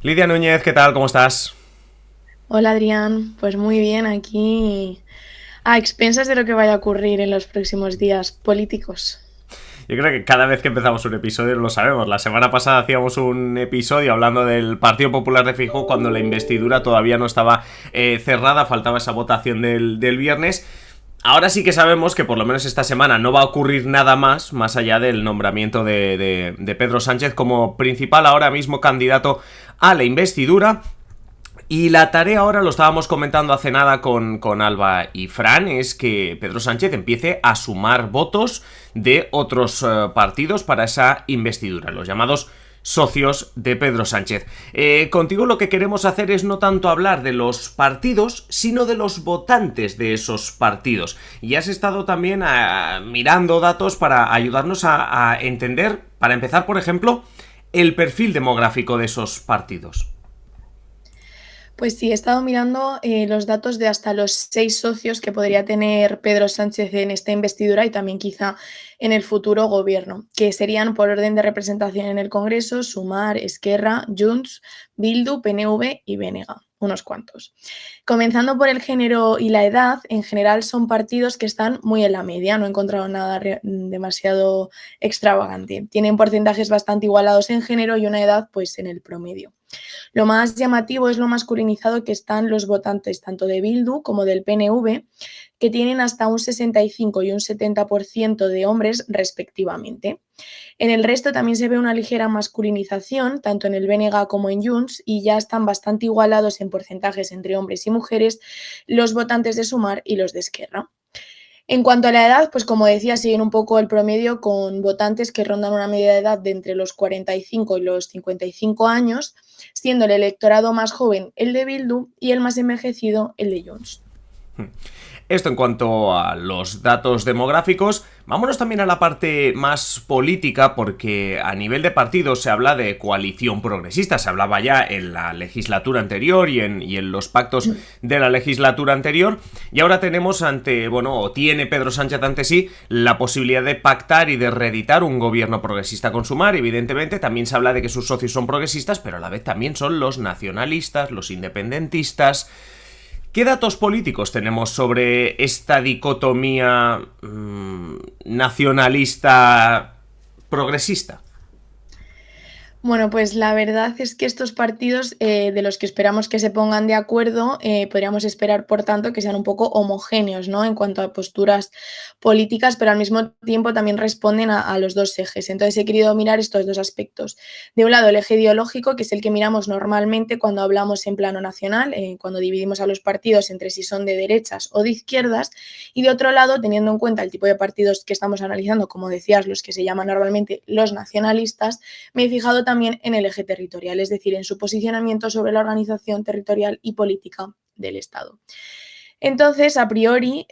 Lidia Núñez, ¿qué tal? ¿Cómo estás? Hola Adrián, pues muy bien, aquí a expensas de lo que vaya a ocurrir en los próximos días políticos. Yo creo que cada vez que empezamos un episodio lo sabemos. La semana pasada hacíamos un episodio hablando del Partido Popular de Feijóo cuando la investidura todavía no estaba cerrada, faltaba esa votación del viernes. Ahora sí que sabemos que por lo menos esta semana no va a ocurrir nada más allá del nombramiento de Pedro Sánchez como principal ahora mismo candidato a la investidura. Y la tarea ahora, lo estábamos comentando hace nada con Alba y Fran, es que Pedro Sánchez empiece a sumar votos de otros partidos para esa investidura, los llamados socios de Pedro Sánchez. Contigo lo que queremos hacer es no tanto hablar de los partidos, sino de los votantes de esos partidos. Y has estado también mirando datos para ayudarnos a entender, para empezar, por ejemplo, el perfil demográfico de esos partidos. Pues sí, he estado mirando los datos de hasta los 6 socios que podría tener Pedro Sánchez en esta investidura y también quizá en el futuro gobierno, que serían por orden de representación en el Congreso, Sumar, Esquerra, Junts, Bildu, PNV y BNG, unos cuantos. Comenzando por el género y la edad, en general son partidos que están muy en la media, no he encontrado nada demasiado extravagante. Tienen porcentajes bastante igualados en género y una edad pues en el promedio. Lo más llamativo es lo masculinizado que están los votantes tanto de Bildu como del PNV, que tienen hasta un 65 y un 70% de hombres respectivamente. En el resto también se ve una ligera masculinización, tanto en el BNG como en Junts, y ya están bastante igualados en porcentajes entre hombres y mujeres los votantes de Sumar y los de Esquerra. En cuanto a la edad, pues como decía, siguen un poco el promedio con votantes que rondan una media de edad de entre los 45 y los 55 años, siendo el electorado más joven el de Bildu y el más envejecido el de Junts. Esto en cuanto a los datos demográficos. Vámonos también a la parte más política, porque a nivel de partidos se habla de coalición progresista. Se hablaba ya en la legislatura anterior y en los pactos de la legislatura anterior. Y ahora tenemos o tiene Pedro Sánchez ante sí la posibilidad de pactar y de reeditar un gobierno progresista con Sumar. Evidentemente también se habla de que sus socios son progresistas, pero a la vez también son los nacionalistas, los independentistas. ¿Qué datos políticos tenemos sobre esta dicotomía nacionalista progresista? Bueno, pues la verdad es que estos partidos de los que esperamos que se pongan de acuerdo, podríamos esperar, por tanto, que sean un poco homogéneos, ¿no? En cuanto a posturas políticas, pero al mismo tiempo también responden a los dos ejes. Entonces he querido mirar estos dos aspectos. De un lado, el eje ideológico, que es el que miramos normalmente cuando hablamos en plano nacional, cuando dividimos a los partidos entre si son de derechas o de izquierdas, y de otro lado, teniendo en cuenta el tipo de partidos que estamos analizando, como decías, los que se llaman normalmente los nacionalistas, me he fijado también en el eje territorial, es decir, en su posicionamiento sobre la organización territorial y política del Estado. Entonces, a priori,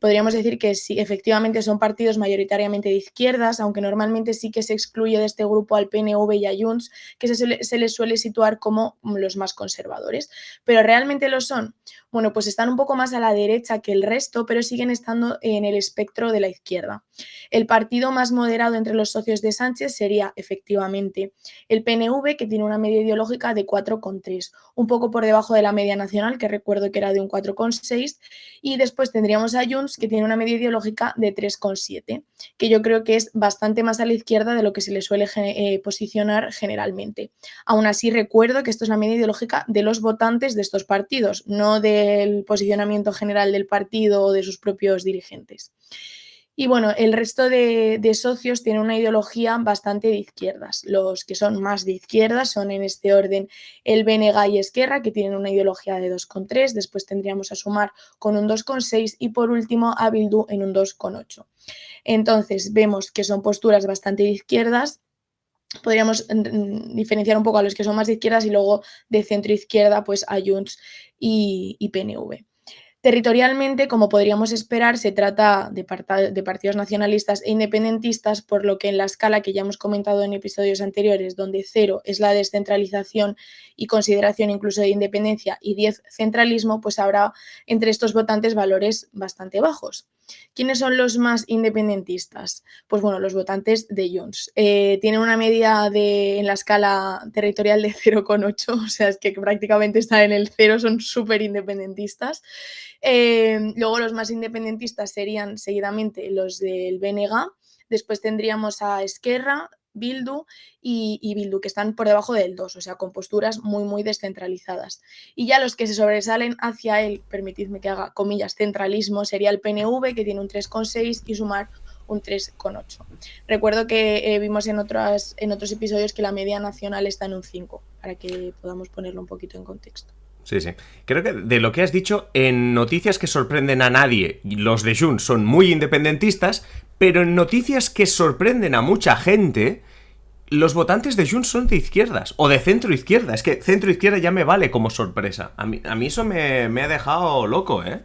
podríamos decir que sí, efectivamente son partidos mayoritariamente de izquierdas, aunque normalmente sí que se excluye de este grupo al PNV y a Junts, que se les suele situar como los más conservadores. ¿Pero realmente lo son? Bueno, pues están un poco más a la derecha que el resto, pero siguen estando en el espectro de la izquierda. El partido más moderado entre los socios de Sánchez sería, efectivamente, el PNV, que tiene una media ideológica de 4,3, un poco por debajo de la media nacional, que recuerdo que era de un 4,6, y después tendríamos a Junts, que tiene una media ideológica de 3,7, que yo creo que es bastante más a la izquierda de lo que se le suele posicionar generalmente. Aún así, recuerdo que esto es la media ideológica de los votantes de estos partidos, no del posicionamiento general del partido o de sus propios dirigentes. Y bueno, el resto de socios tienen una ideología bastante de izquierdas. Los que son más de izquierdas son en este orden el BNG y Esquerra, que tienen una ideología de 2,3, después tendríamos a Sumar con un 2,6 y por último a Bildu en un 2,8. Entonces vemos que son posturas bastante de izquierdas. Podríamos diferenciar un poco a los que son más de izquierdas y luego de centro izquierda pues a Junts y PNV. Territorialmente, como podríamos esperar, se trata de partidos nacionalistas e independentistas, por lo que en la escala que ya hemos comentado en episodios anteriores, donde 0 es la descentralización y consideración incluso de independencia y 10 centralismo, pues habrá entre estos votantes valores bastante bajos. ¿Quiénes son los más independentistas? Pues bueno, los votantes de Junts. Tienen una media en la escala territorial de 0,8, o sea, es que prácticamente está en el 0, son súper independentistas. Luego los más independentistas serían seguidamente los del BNG, después tendríamos a Esquerra, Bildu y Bildu, que están por debajo del 2, o sea, con posturas muy, muy descentralizadas. Y ya los que se sobresalen hacia el, permitidme que haga comillas, centralismo, sería el PNV, que tiene un 3,6 y Sumar un 3,8. Recuerdo que vimos en otros episodios que la media nacional está en un 5, para que podamos ponerlo un poquito en contexto. Sí, sí. Creo que de lo que has dicho, en noticias que sorprenden a nadie, los de Junts son muy independentistas, pero en noticias que sorprenden a mucha gente, los votantes de Junts son de izquierdas, o de centro-izquierda. Es que centro-izquierda ya me vale como sorpresa. A mí eso me ha dejado loco, ¿eh?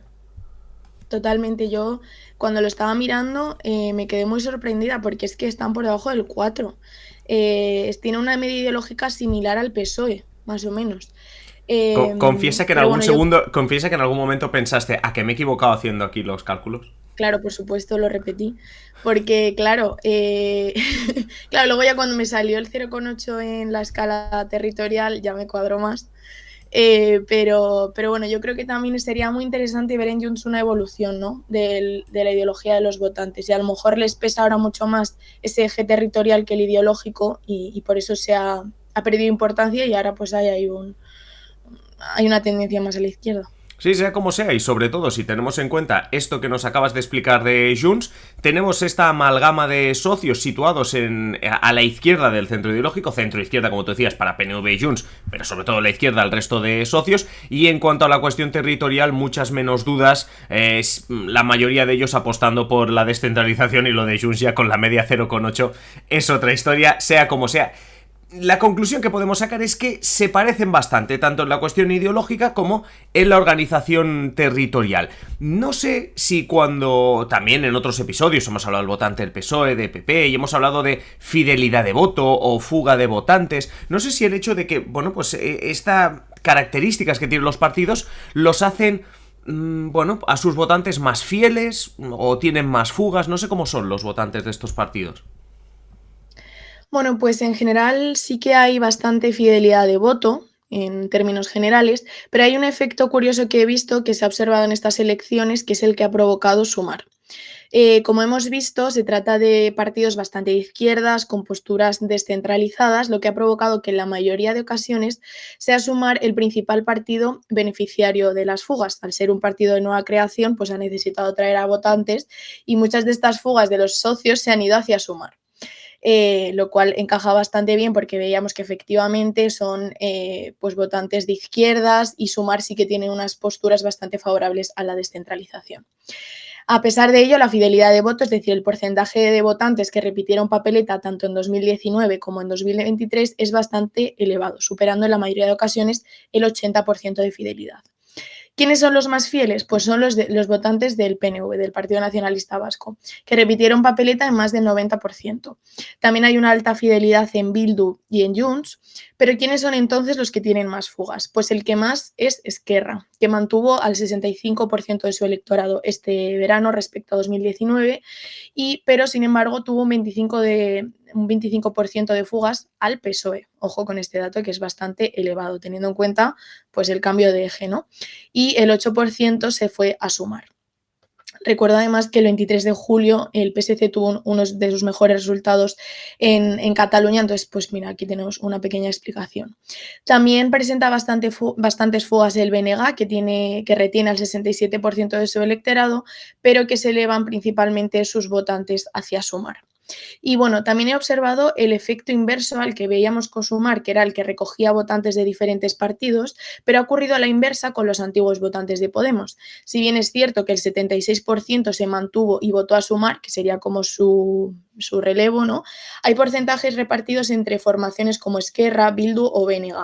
Totalmente, yo cuando lo estaba mirando me quedé muy sorprendida porque es que están por debajo del 4. Tiene una media ideológica similar al PSOE, más o menos. Confiesa que en Pero algún bueno, yo, segundo, confiesa que en algún momento pensaste, ¿a que me he equivocado haciendo aquí los cálculos? claro, por supuesto, lo repetí, porque claro, claro, luego ya cuando me salió el 0,8 en la escala territorial ya me cuadró más. Pero bueno, yo creo que también sería muy interesante ver en Junts una evolución, ¿no? De la ideología de los votantes. Y a lo mejor les pesa ahora mucho más ese eje territorial que el ideológico y por eso ha perdido importancia y ahora pues hay una tendencia más a la izquierda. Sí, sea como sea, y sobre todo si tenemos en cuenta esto que nos acabas de explicar de Junts, tenemos esta amalgama de socios situados a la izquierda del centro ideológico, centro-izquierda, como tú decías, para PNV y Junts, pero sobre todo la izquierda al resto de socios, y en cuanto a la cuestión territorial, muchas menos dudas, la mayoría de ellos apostando por la descentralización, y lo de Junts ya con la media 0,8 es otra historia, sea como sea. La conclusión que podemos sacar es que se parecen bastante, tanto en la cuestión ideológica como en la organización territorial. No sé si cuando también en otros episodios hemos hablado del votante del PSOE, de PP, y hemos hablado de fidelidad de voto o fuga de votantes, no sé si el hecho de que, bueno, pues estas características que tienen los partidos los hacen, bueno, a sus votantes más fieles o tienen más fugas, no sé cómo son los votantes de estos partidos. Bueno, pues en general sí que hay bastante fidelidad de voto en términos generales, pero hay un efecto curioso que he visto que se ha observado en estas elecciones, que es el que ha provocado Sumar. Como hemos visto, se trata de partidos bastante de izquierdas, con posturas descentralizadas, lo que ha provocado que en la mayoría de ocasiones sea Sumar el principal partido beneficiario de las fugas. Al ser un partido de nueva creación, pues ha necesitado traer a votantes y muchas de estas fugas de los socios se han ido hacia Sumar. Lo cual encaja bastante bien porque veíamos que efectivamente son pues votantes de izquierdas y Sumar sí que tiene unas posturas bastante favorables a la descentralización. A pesar de ello, la fidelidad de voto, es decir, el porcentaje de votantes que repitieron papeleta tanto en 2019 como en 2023 es bastante elevado, superando en la mayoría de ocasiones el 80% de fidelidad. ¿Quiénes son los más fieles? Pues son los votantes del PNV, del Partido Nacionalista Vasco, que repitieron papeleta en más del 90%. También hay una alta fidelidad en Bildu y en Junts, pero ¿quiénes son entonces los que tienen más fugas? Pues el que más es Esquerra, que mantuvo al 65% de su electorado este verano respecto a 2019, pero sin embargo tuvo un 25% de fugas al PSOE. Ojo con este dato que es bastante elevado, teniendo en cuenta pues el cambio de eje, ¿no? Y el 8% se fue a Sumar. Recuerdo además que el 23 de julio el PSC tuvo uno de sus mejores resultados en Cataluña, entonces pues mira, aquí tenemos una pequeña explicación. También presenta bastantes fugas el BNG, que retiene al 67% de su electorado, pero que se elevan principalmente sus votantes hacia Sumar. Y bueno, también he observado el efecto inverso al que veíamos con Sumar, que era el que recogía votantes de diferentes partidos, pero ha ocurrido a la inversa con los antiguos votantes de Podemos. Si bien es cierto que el 76% se mantuvo y votó a Sumar, que sería como su relevo, ¿no? Hay porcentajes repartidos entre formaciones como Esquerra, Bildu o BNG.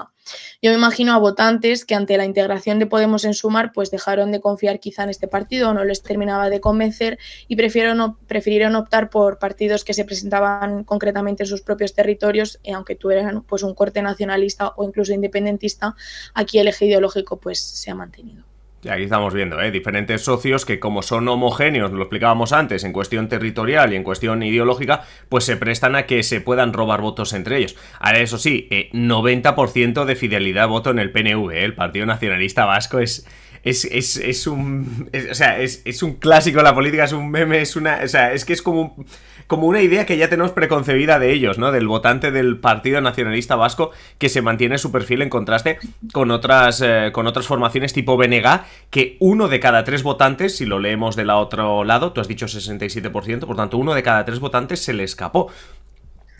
Yo me imagino a votantes que ante la integración de Podemos en Sumar pues dejaron de confiar quizá en este partido, no les terminaba de convencer y prefirieron optar por partidos que se presentaban concretamente en sus propios territorios, aunque tuvieran pues un corte nacionalista o incluso independentista. Aquí el eje ideológico pues se ha mantenido. Y aquí estamos viendo, diferentes socios que, como son homogéneos, lo explicábamos antes, en cuestión territorial y en cuestión ideológica, pues se prestan a que se puedan robar votos entre ellos. Ahora, eso sí, 90% de fidelidad voto en el PNV, el Partido Nacionalista Vasco es un clásico de la política, es un meme, es que es como una idea que ya tenemos preconcebida de ellos, ¿no? Del votante del Partido Nacionalista Vasco, que se mantiene su perfil en contraste con otras formaciones tipo BNG, que 1 de cada 3 votantes, si lo leemos del otro lado, tú has dicho 67%, por tanto 1 de cada 3 votantes se le escapó.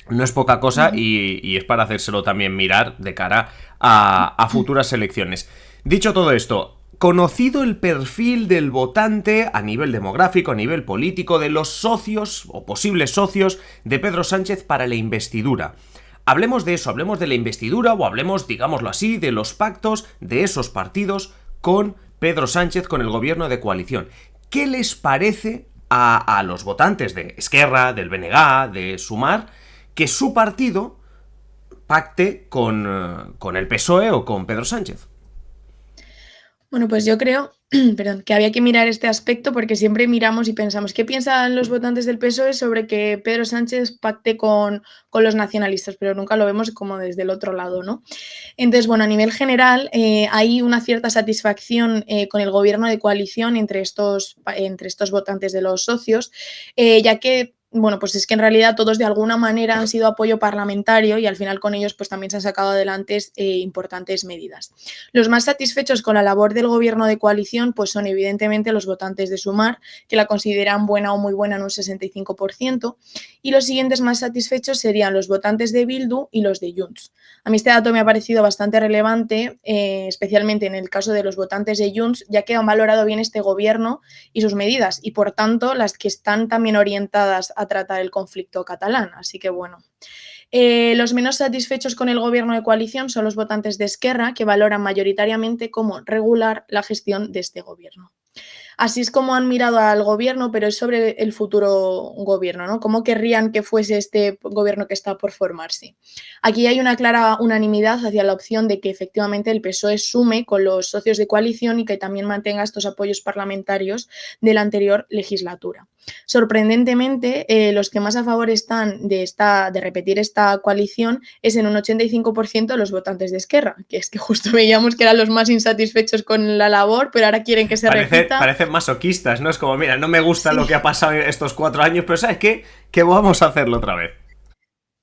No es poca cosa y es para hacérselo también mirar de cara a futuras elecciones. Dicho todo esto, conocido el perfil del votante a nivel demográfico, a nivel político, de los socios o posibles socios de Pedro Sánchez para la investidura. Hablemos de eso, hablemos de la investidura o hablemos, digámoslo así, de los pactos de esos partidos con Pedro Sánchez, con el gobierno de coalición. ¿Qué les parece a los votantes de Esquerra, del BNG, de Sumar, que su partido pacte con el PSOE o con Pedro Sánchez? Bueno, pues yo creo, que había que mirar este aspecto porque siempre miramos y pensamos, ¿qué piensan los votantes del PSOE sobre que Pedro Sánchez pacte con los nacionalistas? Pero nunca lo vemos como desde el otro lado, ¿no? Entonces, bueno, a nivel general hay una cierta satisfacción con el gobierno de coalición entre estos votantes de los socios, ya que bueno, pues es que en realidad todos de alguna manera han sido apoyo parlamentario y al final con ellos pues también se han sacado adelante importantes medidas. Los más satisfechos con la labor del gobierno de coalición pues son evidentemente los votantes de Sumar, que la consideran buena o muy buena en un 65%, y los siguientes más satisfechos serían los votantes de Bildu y los de Junts. A mí este dato me ha parecido bastante relevante, especialmente en el caso de los votantes de Junts, ya que han valorado bien este gobierno y sus medidas, y por tanto las que están también orientadas a tratar el conflicto catalán. Así que bueno. Los menos satisfechos con el gobierno de coalición son los votantes de Esquerra, que valoran mayoritariamente cómo regular la gestión de este gobierno. Así es como han mirado al gobierno, pero es sobre el futuro gobierno, ¿no? ¿Cómo querrían que fuese este gobierno que está por formarse? Aquí hay una clara unanimidad hacia la opción de que efectivamente el PSOE sume con los socios de coalición y que también mantenga estos apoyos parlamentarios de la anterior legislatura. Sorprendentemente, los que más a favor están de repetir esta coalición es en un 85% los votantes de Esquerra, que es que justo veíamos que eran los más insatisfechos con la labor, pero ahora quieren que se repita. Parecen masoquistas, ¿no? Es como, mira, no me gusta lo que ha pasado estos 4 años, pero ¿sabes qué? Que vamos a hacerlo otra vez.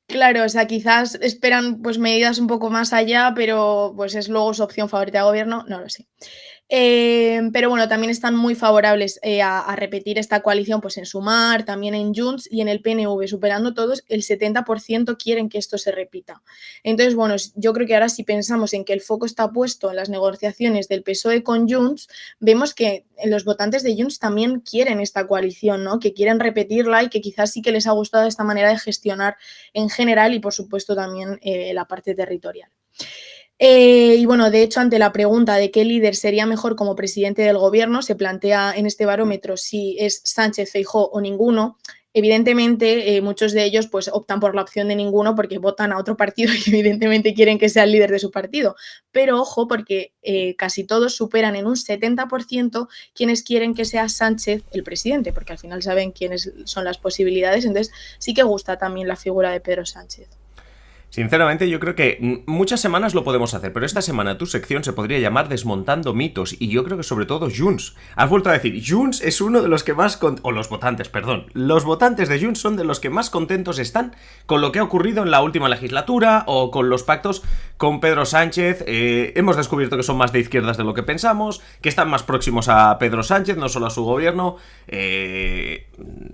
Claro, o sea, quizás esperan pues medidas un poco más allá, pero pues es luego su opción favorita de gobierno, no lo sé. Pero bueno, también están muy favorables a repetir esta coalición pues en Sumar, también en Junts y en el PNV, superando todos, el 70% quieren que esto se repita. Entonces, bueno, yo creo que ahora si pensamos en que el foco está puesto en las negociaciones del PSOE con Junts, vemos que los votantes de Junts también quieren esta coalición, ¿no? Que quieren repetirla y que quizás sí que les ha gustado esta manera de gestionar en general y por supuesto también la parte territorial. Y bueno, de hecho, ante la pregunta de qué líder sería mejor como presidente del gobierno, se plantea en este barómetro si es Sánchez, Feijóo o ninguno. Evidentemente, muchos de ellos pues optan por la opción de ninguno porque votan a otro partido y evidentemente quieren que sea el líder de su partido. Pero ojo, porque casi todos superan en un 70% quienes quieren que sea Sánchez el presidente, porque al final saben quiénes son las posibilidades. Entonces, sí que gusta también la figura de Pedro Sánchez. Sinceramente, yo creo que muchas semanas lo podemos hacer, pero esta semana tu sección se podría llamar Desmontando mitos, y yo creo que sobre todo Junts. Has vuelto a decir, Junts es uno de los que más... los votantes de Junts son de los que más contentos están con lo que ha ocurrido en la última legislatura o con los pactos con Pedro Sánchez. Hemos descubierto que son más de izquierdas de lo que pensamos, que están más próximos a Pedro Sánchez, no solo a su gobierno.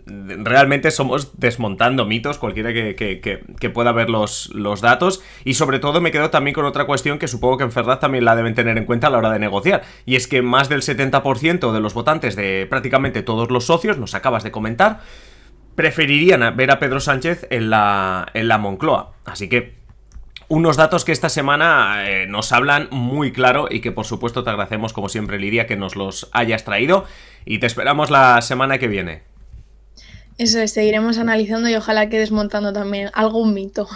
Realmente somos desmontando mitos, cualquiera que pueda ver los datos, y sobre todo me quedo también con otra cuestión que supongo que en Ferraz también la deben tener en cuenta a la hora de negociar, y es que más del 70% de los votantes de prácticamente todos los socios, nos acabas de comentar, preferirían ver a Pedro Sánchez en la Moncloa. Así que unos datos que esta semana nos hablan muy claro y que por supuesto te agradecemos como siempre, Lidia, que nos los hayas traído y te esperamos la semana que viene. Eso es, seguiremos analizando y ojalá que desmontando también algún mito.